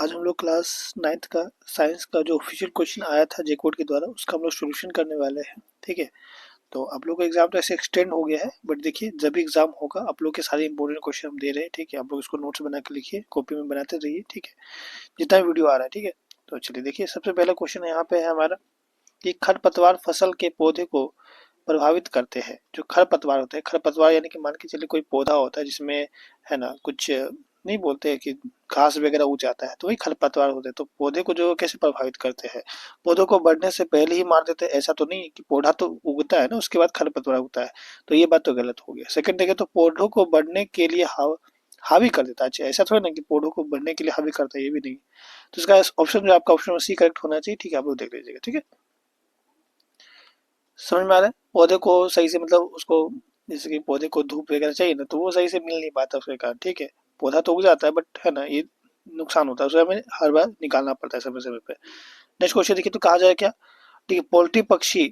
आज हम लोग क्लास 9th का साइंस का जो ऑफिशियल क्वेश्चन आया था जे कोड के द्वारा उसका हम लोग सोल्यूशन करने वाले हैं। ठीक है, तो आप लोग का एग्जाम तो ऐसे एक्सटेंड हो गया है, बट देखिए जब भी एग्जाम होगा आप लोग के सारे इंपॉर्टेंट क्वेश्चन हम दे रहे हैं। ठीक है, आप लोग इसको नोट्स बना के लिखिए, कॉपी में बनाते रहिए। ठीक है, जितना वीडियो आ रहा है। ठीक है, तो चलिए देखिए सबसे पहला क्वेश्चन यहाँ पे है हमारा कि खरपतवार फसल के पौधे को प्रभावित करते हैं। जो खरपतवार होते हैं, खरपतवार यानी कि मान के चलिए कोई पौधा होता है जिसमें है ना कुछ नहीं बोलते हैं कि घास वगैरह उग जाता है, तो वही खरपतवार होते हैं। तो पौधे को जो कैसे प्रभावित करते हैं, पौधों को बढ़ने से पहले ही मार देते हैं ऐसा तो नहीं कि पौधा तो उगता है ना उसके बाद खरपतवार उगता है, तो ये बात तो गलत हो गया। सेकंड देखें तो पौधों को बढ़ने के लिए हावी कर देता है। अच्छा ऐसा थोड़ा ना कि पौधों को बढ़ने के लिए हावी करता है, ये भी नहीं। तो इसका ऑप्शन जो आपका ऑप्शन सी करेक्ट होना चाहिए। ठीक है, आप लोग देख लीजिएगा। ठीक है, समझ में आ रहा है। पौधे को सही से मतलब उसको जैसे कि पौधे को धूप वगैरह चाहिए ना, तो वो सही से मिल नहीं पाता उसके कारण। ठीक है, पौधा तो उग जाता है बट है ना ये नुकसान होता है, उसे हमें हर बार निकालना पड़ता है समय समय पे। नेक्स्ट क्वेश्चन देखिए, तो कहा जाए क्या। ठीक है, पोल्ट्री पक्षी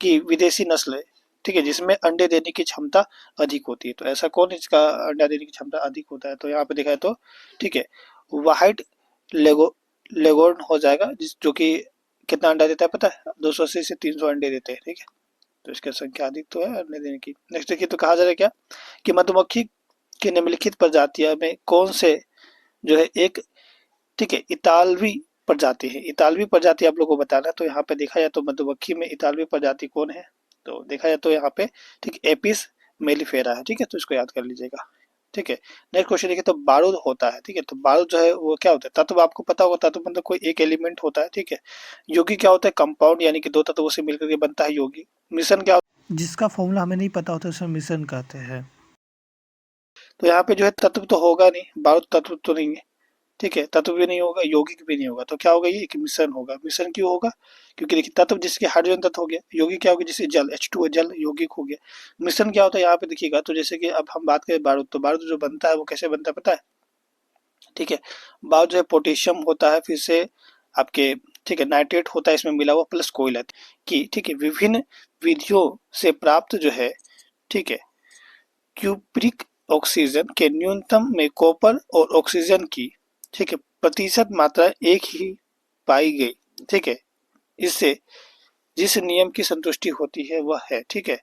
की विदेशी नस्ल है। ठीक है, जिसमें अंडे देने की क्षमता अधिक होती है। तो ऐसा कौन है जिसका अंडा देने की क्षमता अधिक होता है, तो यहाँ पे देखा है तो ठीक है व्हाइट लेगो लेगोर्न हो जाएगा, जिस जो कि कितना अंडा देता है पता है, 280 से 300 अंडे देते हैं। ठीक है, तो इसकी संख्या अधिक तो है अंडे देने की। नेक्स्ट देखिए, तो कहा जा रहा है क्या कि मधुमक्खी की निम्नलिखित प्रजातियों में कौन से जो है एक ठीक है इतालवी प्रजाति है। इतालवी प्रजाति आप लोगों को बताना है। तो यहाँ पे देखा जाए तो मधुमक्खी में इतालवी प्रजाति कौन है, तो देखा जाए तो यहाँ पे ठीक एपिस मेलिफेरा है। ठीक है, तो इसको याद कर लीजिएगा। ठीक है, नेक्स्ट क्वेश्चन देखिए, तो बारूद होता है। ठीक है, तो बारूद जो है वो क्या होता है, तत्व आपको पता होगा। तत्व मतलब कोई एक एलिमेंट होता है। ठीक है, योगी क्या होता है, कंपाउंड यानी कि दो तत्वों से मिलकर के बनता है योगी। मिश्रण क्या होता है, जिसका फॉर्मूला हमें नहीं पता होता उसे मिश्रण कहते हैं। तो यहाँ पे जो है तत्व तो होगा नहीं, बारूद तत्व तो नहीं है। ठीक है, तत्व भी नहीं होगा, यौगिक भी नहीं होगा, तो क्या होगा ये कि मिश्रण होगा। मिश्रण क्यों होगा, क्योंकि देखिए तत्व जिसके हाइड्रोजन तत्व हो गया, यौगिक क्या होगा जिससे जल H2O जल यौगिक हो गया। मिश्रण क्या होता है यहाँ पे देखिएगा, तो जैसे कि अब हम बात करें बारूद, तो बारूद जो बनता है वो कैसे बनता है पता है। ठीक है, बारूद जो है पोटेशियम होता है, फिर से आपके ठीक है नाइट्रेट होता है इसमें मिला हुआ, प्लस कोयला की ठीक है विभिन्न विधियों से प्राप्त जो है ठीक है क्यूप्रिक ऑक्सीजन के न्यूनतम में कॉपर और ऑक्सीजन की ठीक है प्रतिशत मात्रा एक ही पाई गई। ठीक है, इससे जिस नियम की संतुष्टि होती है वह है। ठीक है,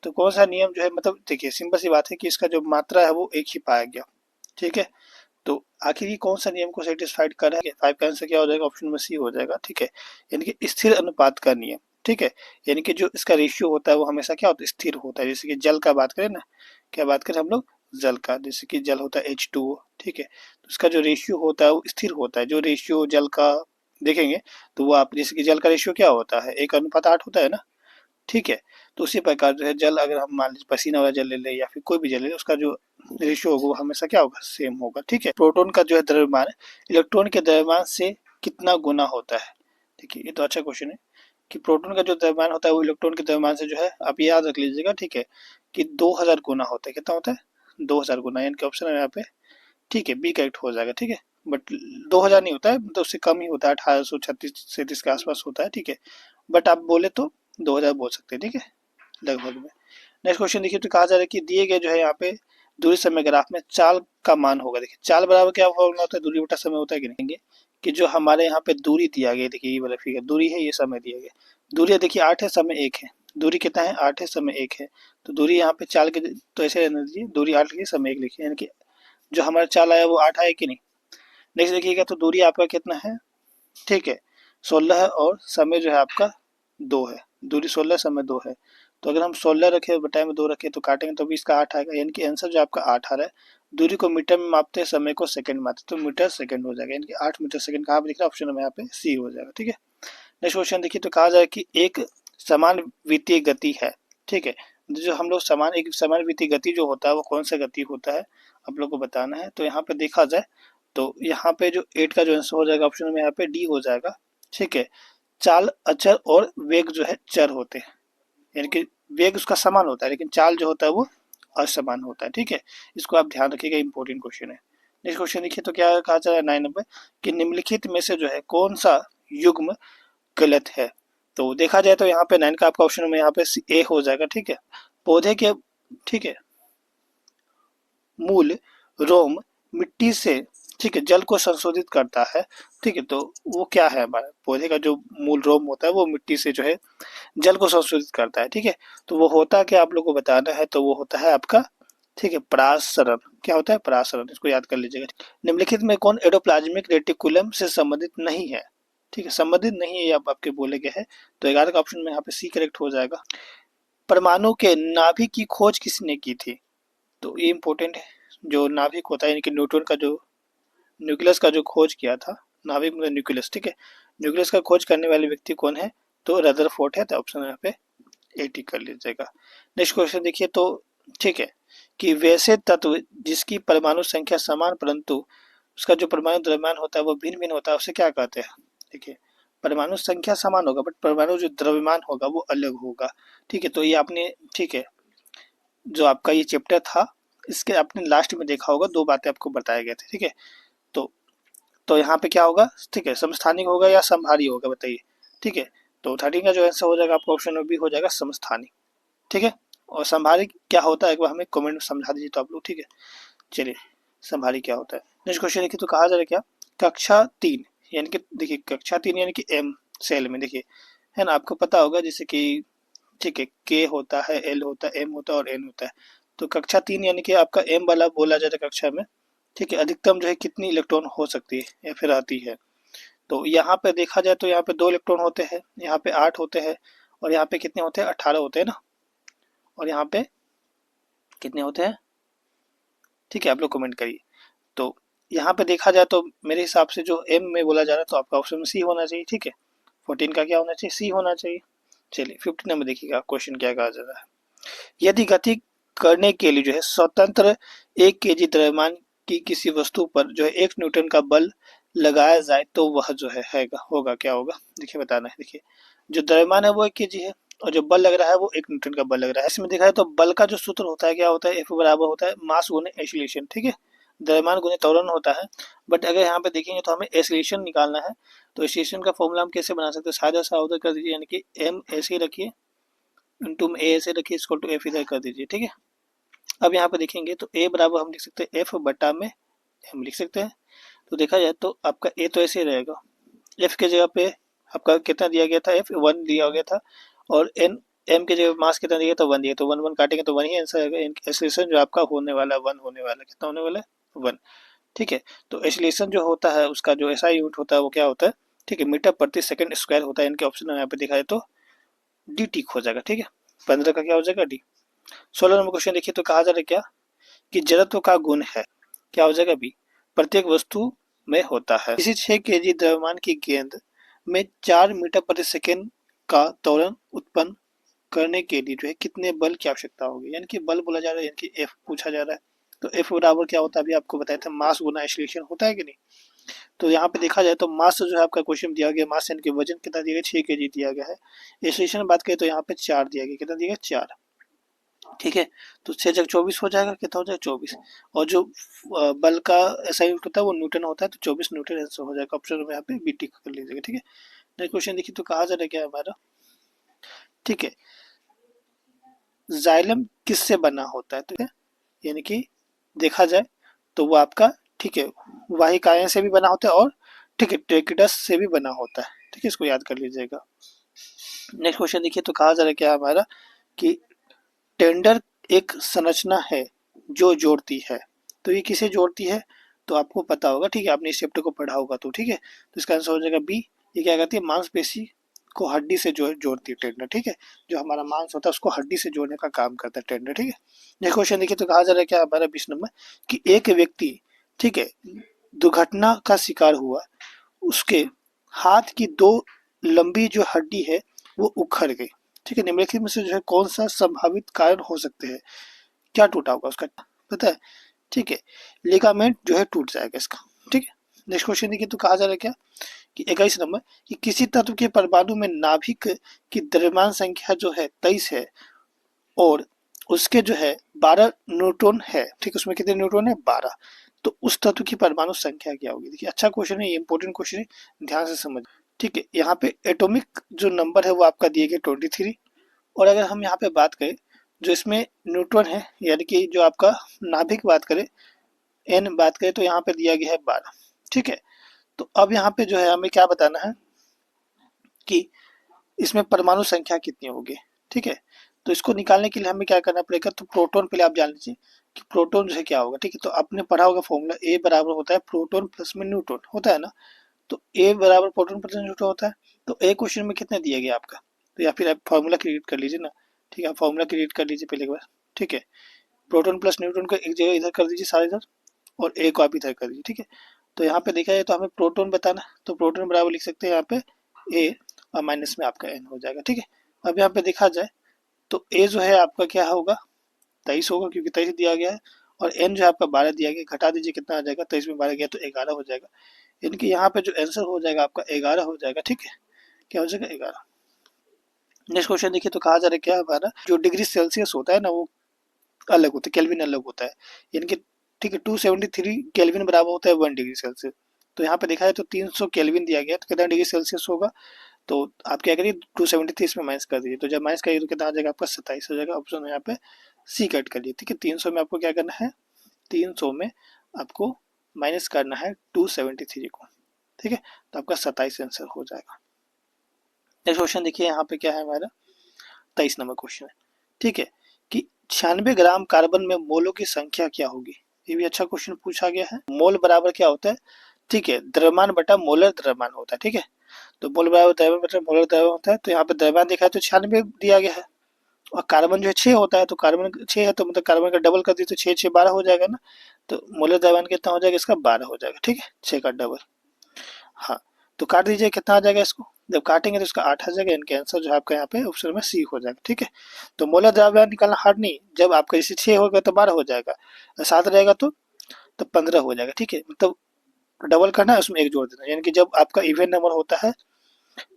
तो कौन सा नियम जो है, मतलब देखिए सिंपल सी बात है कि इसका जो मात्रा है वो एक ही पाया गया। ठीक है, तो आखिर ये कौन सा नियम को सेटिस्फाइड कर रहा है, 5 का आंसर क्या हो जाएगा, ऑप्शन में सी हो जाएगा। ठीक है, यानी कि स्थिर अनुपात का नियम। ठीक है, यानी कि जो इसका रेशियो होता है वो हमेशा क्या होता है, स्थिर होता है। जैसे कि जल का बात करें ना, क्या बात करें हम लोग, जल का, जैसे कि जल होता है H2O। ठीक है, तो इसका जो रेशियो होता है वो स्थिर होता है। जो रेशियो जल का देखेंगे तो वो आप जैसे कि जल का रेशियो क्या होता है, 1:8 होता है ना। ठीक है, तो उसी प्रकार जो है जल, अगर हम मान लीजिए पसीना वाला जल ले लें या फिर कोई भी जल ले लें, उसका जो रेशियो होगा वो हमेशा क्या होगा, सेम होगा। ठीक है, प्रोटॉन का जो है द्रव्यमान इलेक्ट्रॉन के द्रव्यमान से कितना गुना होता है। देखिए ये तो अच्छा क्वेश्चन है कि प्रोटॉन का जो द्रव्यमान होता है वो इलेक्ट्रॉन के द्रव्यमान से जो है, आप याद रख लीजिएगा। ठीक है, कि 2000 गुना होता है। कितना होता है, 2000 गुना, यानी कि ऑप्शन है यहाँ पे ठीक है बी करेक्ट हो जाएगा। ठीक है, बट 2000 नहीं होता है, मतलब उससे कम ही होता है, 1836 के आसपास होता है। ठीक है, बट आप बोले तो 2000 बोल सकते हैं। ठीक है, लगभग में। नेक्स्ट क्वेश्चन देखिए, तो कहा जा रहा है कि दिए गए जो है यहाँ पे दूरी समय ग्राफ में चाल का मान होगा। देखिए चाल बराबर क्या फॉर्मूला होता है, दूरी बटा समय होता है कि नहीं, कि जो हमारे यहाँ पे दूरी दिया गया, देखिए ये वाला फिगर दूरी है, ये समय दिया गया। दूरी देखिए 8 है, समय 1 है। दूरी कितना है, 8 है, समय 1 है। तो दूरी यहाँ पे चाल के, तो ऐसे रहने दीजिए, दूरी 8 लिखिए, समय 1 लिखिए, यानी कि जो हमारा चाल आया वो 8 आया कि नहीं। नेक्स्ट देखिएगा, तो दूरी आपका कितना है, ठीक है 16 है, और समय जो है आपका 2 है। दूरी 16, समय 2 है। तो अगर हम 16 रखें बटाए में 2 रखें तो काटेंगे तो भी इसका 8 आएगा, यानी कि आंसर जो आपका 8 आ रहा है। दूरी को मीटर में मापते हैं, समय को सेकंड में मापते हैं, तो मीटर सेकंड हो जाएगा, यानी कि 8 मीटर सेकंड कहाँ पे दिख रहा है, ऑप्शन में यहाँ पे सी हो जाएगा। ठीक है, नेक्स्ट क्वेश्चन देखिए, तो कहा जाए कि एक समान वित्तीय गति है। ठीक है, जो हम लोग समान, एक समान वित्तीय गति जो होता है वो कौन सा गति होता है आप लोग को बताना है। तो यहाँ पे देखा जाए तो यहाँ पे जो 8 का जो आंसर हो जाएगा ऑप्शन में यहाँ पे डी हो जाएगा। ठीक है, चाल अचर और वेग जो है चर होते हैं, यानी कि वेग उसका समान होता है लेकिन चाल जो होता है वो असमान होता है। ठीक है, इसको आप ध्यान रखिएगा, इंपॉर्टेंट क्वेश्चन है। नेक्स्ट क्वेश्चन देखिए, तो क्या कहा जा रहा है 9 नंबर, कि निम्नलिखित में से जो है कौन सा युग्म गलत है। तो देखा जाए तो यहाँ पे 9 का आपका ऑप्शन में यहाँ पे ए हो जाएगा। ठीक है, पौधे के ठीक है मूल रोम मिट्टी से ठीक है, जल को संशोधित करता है। ठीक है, तो वो क्या है, हमारा पौधे का जो मूल रोम होता है वो मिट्टी से जो है जल को संशोधित करता है। ठीक है, तो वो होता क्या आप लोग को बताना है, तो वो होता है आपका, ठीक है, परागशरण। क्या होता है, परागशरण, इसको याद कर लीजिएगा। निम्नलिखित में कौन एंडोप्लाज्मिक रेटिकुलम से संबंधित नहीं है। ठीक है, संबंधित नहीं है ये आप आपके बोले गए हैं, तो 11 का ऑप्शन में यहाँ पे सी करेक्ट हो जाएगा। परमाणु के नाभिक की खोज किसने की थी, तो ये इंपॉर्टेंट है। जो नाभिक होता है यानी कि न्यूट्रॉन का जो न्यूक्लियस का जो खोज किया था, नाभिक मतलब न्यूक्लियस, ठीक है, न्यूक्लियस का खोज करने वाले व्यक्ति कौन है, तो रदरफोर्ड है, तो ऑप्शन यहाँ पे 80 कर लीजिएगा। नेक्स्ट क्वेश्चन देखिए, तो ठीक है, कि वैसे तत्व जिसकी परमाणु संख्या समान परंतु उसका जो परमाणु द्रव्यमान होता है वो भिन्न भिन्न होता है, उसे क्या कहते हैं। देखिए, परमाणु संख्या समान होगा बट परमाणु जो द्रव्यमान होगा वो अलग होगा। ठीक है, तो ये आपने, ठीक है, जो आपका ये चैप्टर था इसके आपने लास्ट में देखा होगा, दो बातें आपको बताए गए थे। ठीक है, तो यहाँ पे क्या होगा, ठीक है, समस्थानिक होगा या समहारी होगा, बताइए। ठीक है, तो 13 का जो आंसर हो जाएगा आपका ऑप्शन में बी हो जाएगा, समस्थानिक। ठीक है, और संभारी क्या होता है एक बार हमें कमेंट में समझा दीजिए तो आप लोग। ठीक है, चलिए, संभारी क्या होता है। नेक्स्ट क्वेश्चन देखिए, तो कहा जा रहा है क्या, कक्षा 3 यानी कि देखिए कक्षा 3 यानी कि एम सेल में, देखिए है ना, आपको पता होगा जैसे कि, ठीक है, के होता है, एल होता है, एम होता है और एन होता है। तो कक्षा 3 यानी कि आपका एम वाला बोला जाता है कक्षा में। ठीक है, अधिकतम जो है कितनी इलेक्ट्रॉन हो सकती है या फिर आती है, तो यहाँ पे देखा जाए तो यहाँ पे 2 इलेक्ट्रॉन होते हैं, यहाँ पे 8 होते हैं, और यहाँ पे कितने होते हैं, 18 होते हैं ना, और यहाँ पे कितने होते हैं। ठीक है, आप लोग कमेंट करिए। तो यहाँ पे देखा जाए तो मेरे हिसाब से जो एम में बोला जा रहा है तो आपका ऑप्शन में सी होना चाहिए। ठीक है, 14 का क्या होना चाहिए, सी होना चाहिए। चलिए 15 नंबर देखिएगा, क्वेश्चन क्या कहा जा रहा है। यदि गति करने के लिए जो है स्वतंत्र 1 kg द्रव्यमान की किसी वस्तु पर जो है 1 न्यूटन का बल लगाया जाए तो वह जो है होगा क्या होगा, देखिए बताना है। देखिए, जो द्रव्यमान है वो 1 kg है और जो बल लग रहा है वो 1 न्यूटन का बल लग रहा है। इसमें देखा है तो बल का जो सूत्र होता है क्या होता है, एफ बराबर होता है मास गुने एक्सीलरेशन। ठीक है, द्रव्यमान गुने त्वरण होता है, बट अगर यहाँ पे देखेंगे तो हमें एक्सीलरेशन निकालना है, तो एक्सीलरेशन का फॉर्मूला हम कैसे बना सकते हैं, सादा सा उधर कर दीजिए, यानी कि एम ऐसे ही रखिए, इंटू में ए ऐसे रखिए, इसको टू एफ इधर कर दीजिए। ठीक है, अब यहाँ पे देखेंगे तो ए बराबर हम लिख सकते हैं एफ बटा में एम लिख सकते हैं। तो देखा जाए तो आपका ए तो ऐसे ही रहेगा, एफ के जगह पे आपका कितना दिया गया था, एफ 1 दिया गया था, और एन एम के जगह मास कितना दिया तो 1 दिया, तो 1 1 काटेंगे तो 1 ही आंसर आएगा। एक्सीलरेशन जो आपका होने वाला है 1 होने वाला है, कितना होने वाला है 1। ठीक है, तो एक्सीलरेशन जो होता है उसका जो ऐसा यूनिट होता है वो क्या होता है, ठीक है, मीटर प्रति सेकंड स्क्वायर होता है। इनके ऑप्शन में यहाँ पे देखा जाए तो डी टिक हो जाएगा। ठीक है, 15 का क्या हो जाएगा, डी। 16 नंबर क्वेश्चन देखिए, तो कहा जा रहा है क्या, कि जड़त्व का गुण है, क्या हो जाएगा बी, प्रत्येक वस्तु में होता है। किसी 6 kg द्रव्यमान की गेंद में 4 मीटर प्रति सेकंड का त्वरण उत्पन्न करने के लिए जो है कितने बल की आवश्यकता होगी, यानी कि बल बोला जा रहा है, यानी कि एफ पूछा जा रहा है। तो एफ बराबर क्या होता है, अभी आपको बताया था, मास गुना एक्सीलरेशन होता है कि नहीं। तो यहाँ पे देखा जाए तो मास जो है आपका क्वेश्चन दिया गया, मास यानी कि वजन कितना दिया गया, 6 kg दिया गया है। एक्सीलरेशन बात करें तो यहाँ पे 4 दिया गया, कितना दिया गया 4। ठीक है, तो 6 जग 24 हो जाएगा, कितना हो जाएगा 24, और जो बल का ऐसा यूनिट होता है वो न्यूटन होता है, तो 24 न्यूटन आंसर हो जाएगा। ऑप्शन में यहाँ पे बी टिक कर लीजिएगा। ठीक है, नेक्स्ट क्वेश्चन देखिए, तो कहा जा रहा है क्या हमारा, ठीक है, जाइलम किससे बना होता है, तो यानी कि देखा जाए तो वो आपका, ठीक है, वाहिक आयन से भी बना होता है, और ठीक है ट्रेकिडस से भी बना होता है। ठीक है, इसको याद कर लीजिएगा। नेक्स्ट क्वेश्चन देखिए, तो कहा जा रहा है क्या हमारा, कि टेंडर एक संरचना है जो जोड़ती है, तो ये किसे जोड़ती है, तो आपको पता होगा। ठीक है, आपने इस चैप्टर को पढ़ा होगा, तो ठीक है, तो इसका आंसर हो जाएगा बी। ये क्या करती है, मांसपेशी को हड्डी से जोड़ती है टेंडर। ठीक है, जो हमारा मांस होता है उसको हड्डी से जोड़ने का काम करता है टेंडर। ठीक है, नेक्स्ट क्वेश्चन देखिए, तो कहा जा रहा है क्या हमारा 20 नंबर, कि एक व्यक्ति, ठीक है, दुर्घटना का शिकार हुआ, उसके हाथ की 2 लंबी जो हड्डी है वो उखड़ गई। ठीक है, निम्नलिखित में से जो है कौन सा संभावित कारण हो सकते हैं, क्या टूटा होगा उसका, पता है। ठीक है, लिगामेंट जो है टूट जाएगा इसका। ठीक है, नेक्स्ट क्वेश्चन देखिए, तो कहा जा रहा है क्या, कि 21 नंबर, कि किसी तत्व के परमाणु में नाभिक की द्रव्यमान संख्या जो है 23 है और उसके जो है 12 न्यूट्रॉन है। ठीक है, उसमें कितने न्यूट्रॉन है, 12, तो उस तत्व की परमाणु संख्या क्या होगी। देखिए, अच्छा क्वेश्चन है, ये इंपॉर्टेंट क्वेश्चन है, ध्यान से समझ। ठीक है, यहाँ पे एटॉमिक जो नंबर है वो आपका दिए गए 23, और अगर हम यहाँ पे बात करें जो इसमें न्यूट्रॉन है, यानी कि जो आपका नाभिक बात करें एन बात करें तो यहाँ पे दिया गया है 12, ठीक है। तो अब यहाँ पे जो है हमें क्या बताना है कि इसमें परमाणु संख्या कितनी होगी, ठीक है। तो इसको निकालने के लिए हमें क्या करना पड़ेगा, तो प्रोटॉन पहले आप जान लीजिए कि प्रोटॉन जो है क्या होगा, ठीक है। तो आपने पढ़ा होगा फॉर्मूला, ए बराबर होता है प्रोटॉन प्लस में न्यूट्रॉन होता है ना। तो ए बराबर प्रोटॉन प्लस न्यूट्रॉन होता है। तो ए क्वेश्चन में कितने दिया गया आपका, तो या फिर आप फॉर्मूला क्रिएट कर लीजिए ना, ठीक है। आप फॉर्मूला क्रिएट कर लीजिए पहले एक बार, ठीक है। प्रोटॉन प्लस न्यूट्रॉन को एक जगह इधर कर दीजिए सारे इधर, और ए को आप इधर कर दीजिए, ठीक है। तो यहाँ पे देखा जाए तो हमें प्रोटॉन बताना है, तो प्रोटॉन बराबर लिख सकते हैं यहाँ पे ए और माइनस में आपका एन हो जाएगा, ठीक है। अब यहाँ पे देखा जाए तो ए जो है आपका क्या होगा, 23 होगा क्योंकि 23 दिया गया है, और एन जो है आपका 12 दिया गया, घटा दीजिए कितना आ जाएगा, 23 में 12 गया तो 11 हो जाएगा। इनके यहाँ पे जो आंसर हो जाएगा आपका 11 हो जाएगा, ठीक है। क्या हो जाएगा 11। नेक्स्ट क्वेश्चन देखिए, तो कहा जा रहा है क्या हमारा जो डिग्री सेल्सियस होता है ना वो अलग होता है, केल्विन अलग होता है, यानी कि ठीक है 273 केल्विन बराबर होता है 1 डिग्री सेल्सियस। तो यहाँ पे देखा जाए तो 300 केल्विन दिया गया, तो कितना डिग्री सेल्सियस होगा, तो आप क्या करिए 273 इसमें माइनस कर दीजिए, तो जब माइनस करिए तो कितना आ जाएगा आपका 27 हो जाएगा। ऑप्शन यहाँ पे सी कट करिए, ठीक है। 300 में आपको क्या करना है, 300 में आपको माइनस करना है 273 को, ठीक है। तो आपका 27 आंसर हो जाएगा। नेक्स्ट क्वेश्चन देखिए, यहाँ पे क्या है हमारा 23 नंबर क्वेश्चन है, ठीक है, कि 96 ग्राम कार्बन में मोलों की संख्या क्या होगी। ये भी अच्छा क्वेश्चन पूछा गया है। मोल बराबर क्या होता है, ठीक है, द्रव्यमान बटा मोलर द्रव्यमान होता है, ठीक है। तो मोल बराबर द्रव्यमान बटा मोलर द्रव्यमान होता है, तो यहाँ पे द्रव्यमान देखा है तो 96 दिया गया है, और कार्बन जो है 6 होता है, तो कार्बन 6 है तो मतलब कार्बन का डबल कर दिए तो 6 6 12 हो जाएगा ना। तो मोलर द्रव्यमान कितना हो जाएगा इसका 12 हो जाएगा, ठीक है, 6 का डबल। हाँ, तो काट दीजिए कितना आ जाएगा इसको, जब काटेंगे तो इसका 8 आ जाएगा, इनके आंसर जो है आपका यहाँ पे ऑप्शन में सी हो जाएगा, ठीक है। तो मोलर द्रव्यमान निकालना हार्ड नहीं, जब आपका जैसे 6 होगा तो 12 हो जाएगा, 7 रहेगा तो 15 हो जाएगा, ठीक है। मतलब डबल करना है उसमें एक जोड़ देना, यानी कि जब आपका इवन नंबर होता है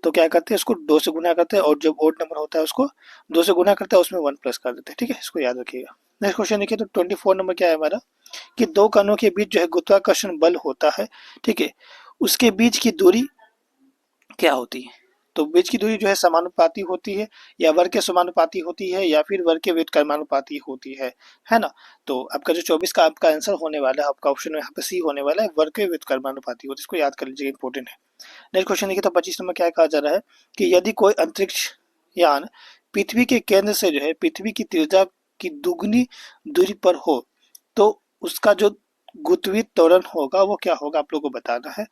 तो क्या करते हैं इसको 2 से गुना करते हैं, और जब ओड नंबर होता है उसको 2 से गुना करते हैं, उसमें 1 प्लस कर देते हैं, ठीक है। इसको याद रखिएगा। नेक्स्ट क्वेश्चन देखिए, तो 24 नंबर क्या है हमारा, कि दो कणों के बीच जो है गुरुत्वाकर्षण बल होता है, ठीक है, उसके बीच की दूरी क्या होती है। तो बीच की दूरी जो है समानुपाती होती है, या वर्ग के समानुपाती होती है, या फिर वर्ग के व्युत्क्रमानुपाती होती है ना। तो आपका जो 24 का आपका आंसर होने वाला है, आपका ऑप्शन में यहाँ पे सी होने वाला है, वर्ग के व्युत्क्रमानुपाती होती है, इसको याद कर लीजिएगा, इंपॉर्टेंट है। नेक्स्ट क्वेश्चन देखिए, तो 25 नंबर क्या कहा जा रहा है, कि यदि कोई अंतरिक्ष यान पृथ्वी के केंद्र से जो है पृथ्वी की त्रिज्या की दुगनी दूरी पर हो, तो उसका जो गुरुत्वीय त्वरण होगा वो क्या होगा, आप लोगों को बताना है।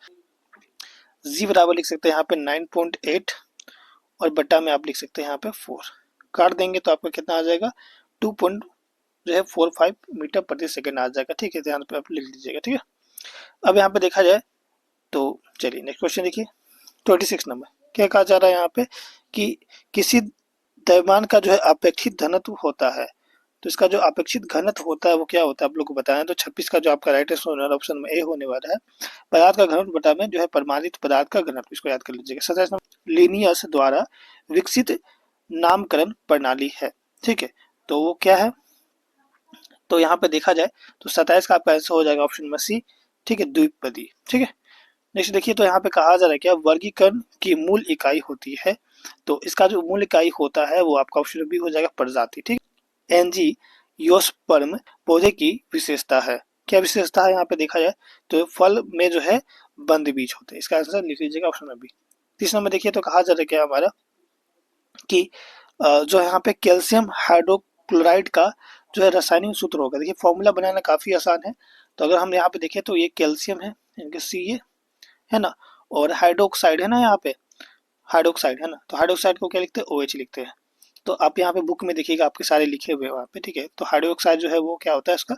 जी बराबर लिख सकते हैं यहाँ पे 9.8, और बट्टा में आप लिख सकते हैं यहाँ पे 4, काट देंगे तो आपका कितना आ जाएगा 2 पॉइंट जो है 45 मीटर प्रति सेकंड आ जाएगा, ठीक है। ध्यान पे आप लिख लीजिएगा, ठीक है। अब यहाँ पे देखा जाए तो चलिए नेक्स्ट क्वेश्चन देखिए, 26 नंबर क्या कहा जा रहा है यहाँ पे, कि किसी द्रव्यमान का जो है अपेक्षित घनत्व होता है, तो इसका जो अपेक्षित घनत्व होता है वो क्या होता है आप लोग को बताएं। तो 26 का जो आपका राइट आंसर ऑप्शन में ए होने वाला है, पदार्थ का घनत्व बटा में जो है परमाणित पदार्थ का घनत्व, इसको याद कर लीजिएगा। 27 नंबर लिनियस द्वारा विकसित नामकरण प्रणाली है, ठीक है। तो वो क्या है, तो यहाँ पे देखा जाए तो 27 का आपका आंसर हो जाएगा ऑप्शन में सी, ठीक है, द्विपदी, ठीक है। नेक्स्ट देखिए, तो यहाँ पे कहा जा रहा है क्या, वर्गीकरण की मूल इकाई होती है, तो इसका जो मूल इकाई होता है वो आपका ऑप्शन बी हो जाएगा प्रजाति, ठीक। एंजियोस्पर्म पौधे की विशेषता है, क्या विशेषता है यहाँ पे देखा जाए तो फल में जो है बंद बीज होते हैं, इसका आंसर लिख लीजिएगा ऑप्शन में बी। 30 नंबर देखिए, तो कहा जा रहा है क्या हमारा, कि जो यहाँ पे कैल्शियम हाइड्रोक्लोराइड का जो है रासायनिक सूत्र होगा। देखिए फॉर्मूला बनाना काफी आसान है, तो अगर हम यहाँ पे देखें तो ये कैल्शियम है, इनके सी है ना, और हाइड्रोक्साइड है ना, यहाँ पे हाइड्रोक्साइड है ना, तो हाइड्रोक्साइड को क्या लिखते हैं OH लिखते हैं। तो आप यहाँ पे बुक में देखिएगा आपके सारे लिखे हुए वहाँ पे, ठीक है। तो हाइड्रोक्साइड जो है वो क्या होता है इसका,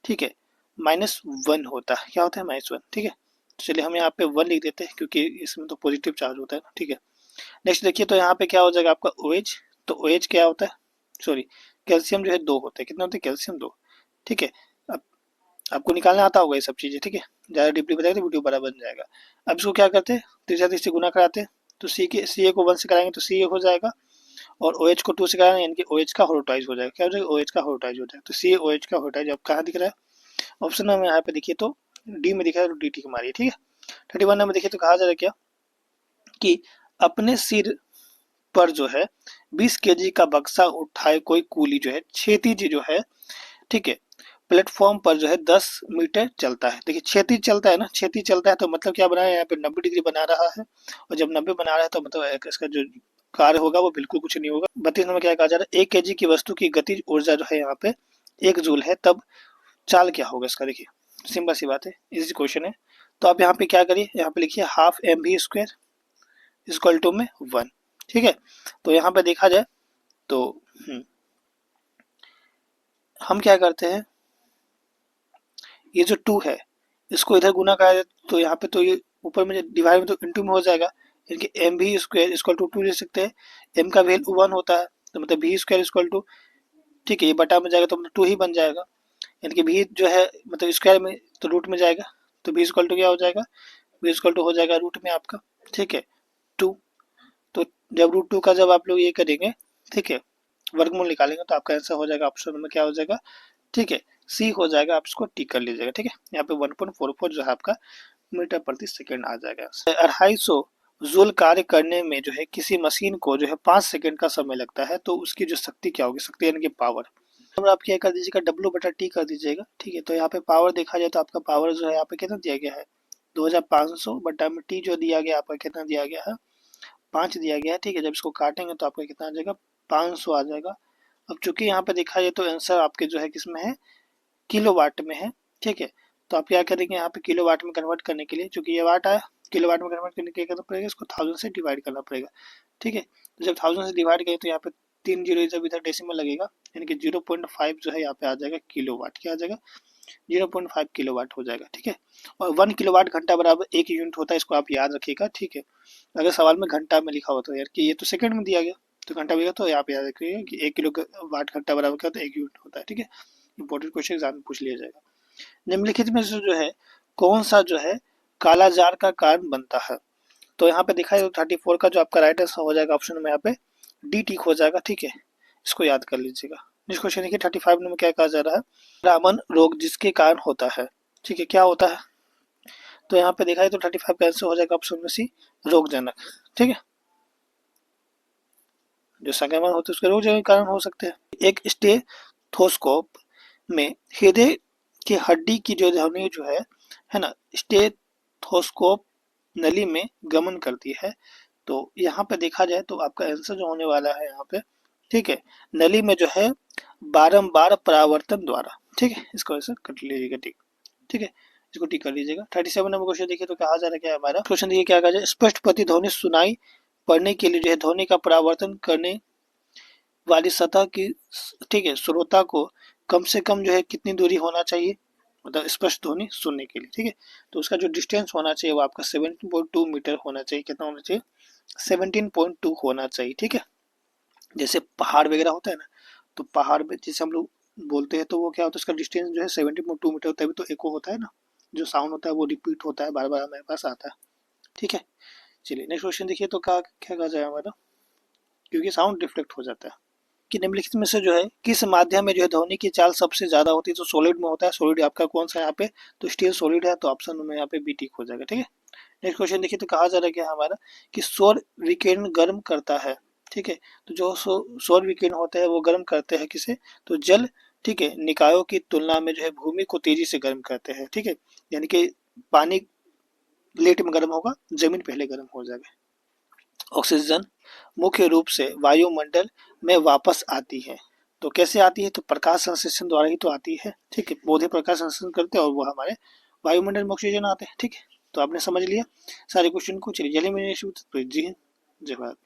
ठीक है, -1 होता है, क्या होता है -1, ठीक है। तो चलिए हम यहाँ पे 1 लिख देते हैं क्योंकि इसमें तो पॉजिटिव चार्ज होता है ना, ठीक है। नेक्स्ट देखिए, तो यहाँ पे क्या हो जाएगा आपका OH, तो OH क्या होता है, सॉरी कैल्शियम जो है 2 होता है, कितना होता है कैल्शियम 2, ठीक है। अब आपको निकालना आता होगा ये सब चीजें, ठीक है, ज़्यादा डीपली बताएंगे तो वीडियो बड़ा बन जाएगा। अब इसको क्या करते हैं, 3 से गुना कराते हैं, तो सी ए को 1 से कराएंगे तो सी ए हो जाएगा, और OH को 2 से कराएंगे यानी कि OH का होलोटाइज हो जाएगा, क्या हो जाएगा OH का होलोटाइज हो जाएगा। तो सी OH का होलोटाइज अब कहाँ दिख रहा है, ऑप्शन में यहाँ पे देखिए तो डी में दिखा है, तो डी टी मारिए, ठीक है। 31 नंबर देखिए, तो कहा जा रहा है क्या, कि अपने सिर पर जो है 20 केजी का बक्सा उठाए कोई कूली जो है क्षैतिज जो है, ठीक है, प्लेटफॉर्म पर जो है 10 मीटर चलता है। देखिए क्षैतिज चलता है ना, क्षैतिज चलता है तो मतलब क्या बना है, यहाँ पे 90 डिग्री बना रहा है, और जब 90 बना रहा है तो मतलब इसका जो कार्य होगा वो बिल्कुल कुछ नहीं होगा। 32 नंबर क्या कहा जा रहा है, 1 kg की वस्तु की गतिज ऊर्जा जो है यहाँ पे 1 जूल है, तब चाल क्या होगा इसका। देखिए सिंपल सी बात है, इजी क्वेश्चन है। तो आप यहाँ पे क्या करिए, यहाँ पे लिखिए हाफ mv² इक्वल टू में 1। ठीक है, तो यहाँ पे देखा जाए तो हम क्या करते हैं, ये जो 2 है इसको इधर गुना करा जाए तो यहाँ पे तो ये ऊपर में डिवाइड में तो इंटू में हो जाएगा, यानी कि mv² इक्वल टू 2 ले सकते हैं। m का वैल्यू 1 होता है तो मतलब v² इक्वल टू, ठीक है, ये बटा में जाएगा तो मतलब 2 ही बन जाएगा, यानी कि v जो है मतलब स्क्वायर में तो रूट में जाएगा, तो v इक्वल टू क्या हो जाएगा, v इक्वल टू हो जाएगा रूट में आपका, ठीक है, 2। तो जब √2 का जब आप लोग ये करेंगे, ठीक है, वर्गमूल निकालेंगे तो आपका आंसर हो जाएगा ऑप्शन में क्या हो जाएगा, ठीक है, सी हो जाएगा। आप इसको टिक कर लीजिएगा, ठीक है, यहाँ पे 1.44 जो है आपका मीटर प्रति सेकंड आ जाएगा। 250 जूल कार्य करने में जो है किसी मशीन को जो है 5 सेकंड का समय लगता है, तो उसकी जो शक्ति क्या होगी, शक्ति यानी कि पावर, और आप क्या कर दीजिएगा W/T कर दीजिएगा, ठीक है। तो यहाँ पे पावर देखा जाए तो आपका पावर जो है यहाँ पे कितना दिया गया है, 2500 बटा में टी जो दिया गया आपका कितना दिया गया है, 5 दिया गया है, ठीक है। जब इसको काटेंगे तो आपका कितना आ जाएगा, 500 आ जाएगा। अब चूंकि यहाँ पे देखा जाए तो आंसर आपके जो है किसमें है, किलोवाट में है, ठीक है। तो आप क्या करेंगे, यहाँ पे किलोवाट में कन्वर्ट करने के लिए, चूंकि ये वाट आया, किलोवाट में कन्वर्ट करने के लिए करना पड़ेगा, इसको 1000 से डिवाइड करना पड़ेगा, ठीक है। तो जब 1000 से डिवाइड करें तो यहाँ पे 3 जीरो जब इधर डेसिमल लगेगा, यानी कि 0.5 जो है यहाँ पे आ जाएगा किलोवाट, क्या आ जाएगा, 0.5 किलोवाट हो जाएगा, ठीक है। और 1 किलोवाट घंटा बराबर 1 यूनिट होता है, इसको आप याद रखिएगा, ठीक है। अगर सवाल में घंटा में लिखा होता है यार कि ये तो सेकंड में दिया गया, तो घंटा में तो यहाँ पे याद रखिएगा कि 1 किलो वाट घंटा बराबर क्या होता है, 1 यूनिट होता है, ठीक है। इंपॉर्टेंट क्वेश्चन एग्जाम में पूछ लिया जाएगा। निम्नलिखित में से जो है कौन सा जो है कालाजार का कारण बनता है, तो यहाँ पे दिखाई तो 34 का जो आपका राइट आंसर हो जाएगा ऑप्शन में यहाँ पे डी टिक हो जाएगा, ठीक है, इसको याद कर लीजिएगा। नेक्स्ट क्वेश्चन देखिए 35 में क्या कहा जा रहा है, रामन रोग जिसके कारण होता है, ठीक है, क्या होता है, तो यहाँ पे देखा है तो 35 का आंसर हो जाएगा ऑप्शन में सी, रोगजनक, ठीक है, जो संक्रमण होते हैं उसके रोगजनक कारण हो सकते हैं। एक स्टेथोस्कोप में हृदय की हड्डी की जो ध्वनि जो है ना, स्टेथोस्कोप नली में गमन करती है, तो यहाँ पे देखा जाए तो आपका आंसर जो होने वाला है यहाँ पे, ठीक है, नली में जो है बारंबार परावर्तन द्वारा, ठीक है, इसको ऐसे कट लीजिएगा, टिक, ठीक है, इसको टिक कर लीजिएगा। 37 नंबर क्वेश्चन देखिए तो कहा जा रहा है क्या हमारा क्वेश्चन, देखिए क्या कहा जाए, स्पष्ट प्रतिध्वनि सुनाई पड़ने के लिए जो है ध्वनि का परावर्तन करने वाली सतह की, ठीक है, श्रोता को कम से कम जो है कितनी दूरी होना चाहिए, मतलब स्पष्ट ध्वनि सुनने के लिए, ठीक है। तो उसका जो डिस्टेंस होना चाहिए वो आपका 17.2 मीटर होना चाहिए, कितना होना चाहिए, 17.2 होना चाहिए, ठीक है। जैसे पहाड़ वगैरह होता है ना, तो पहाड़ में जैसे हम लोग बोलते हैं तो वो क्या होता है, उसका डिस्टेंस जो है 17.2 मीटर होता है, तो एको होता है ना, जो साउंड होता है वो रिपीट होता है, बार बार हमारे पास आता है, ठीक है। चलिए नेक्स्ट क्वेश्चन देखिए तो क्या क्या कहा जाए हमारा, क्योंकि साउंड रिफ्लेक्ट हो जाता है कि निम्नलिखित में से जो है किस माध्यम में जो है ध्वनि की चाल सबसे ज्यादा होती है, तो सॉलिड में होता है, सॉलिड आपका कौन सा है यहाँ पे, तो स्टील सॉलिड है, तो ऑप्शन में यहाँ पे बी टिक हो जाएगा, ठीक है। नेक्स्ट क्वेश्चन देखिए तो कहा जा रहा है क्या हमारा कि सौर विकिरण गर्म करता है, ठीक है, तो जो सौर विकिरण होते हैं वो गर्म करते हैं किसे, तो जल, ठीक है, निकायों की तुलना में जो है भूमि को तेजी से गर्म करते हैं, ठीक है, यानी कि पानी लेट में गर्म होगा, जमीन पहले गर्म हो जाएगा। ऑक्सीजन मुख्य रूप से वायुमंडल में वापस आती है, तो कैसे आती है, तो प्रकाश संश्लेषण द्वारा ही तो आती है, ठीक है, पौधे प्रकाश संश्लेषण करते हैं और वो हमारे वायुमंडल में ऑक्सीजन आते हैं, ठीक है। तो आपने समझ लिया सारे क्वेश्चन को, चलिए जल्दी में जी जय भारत।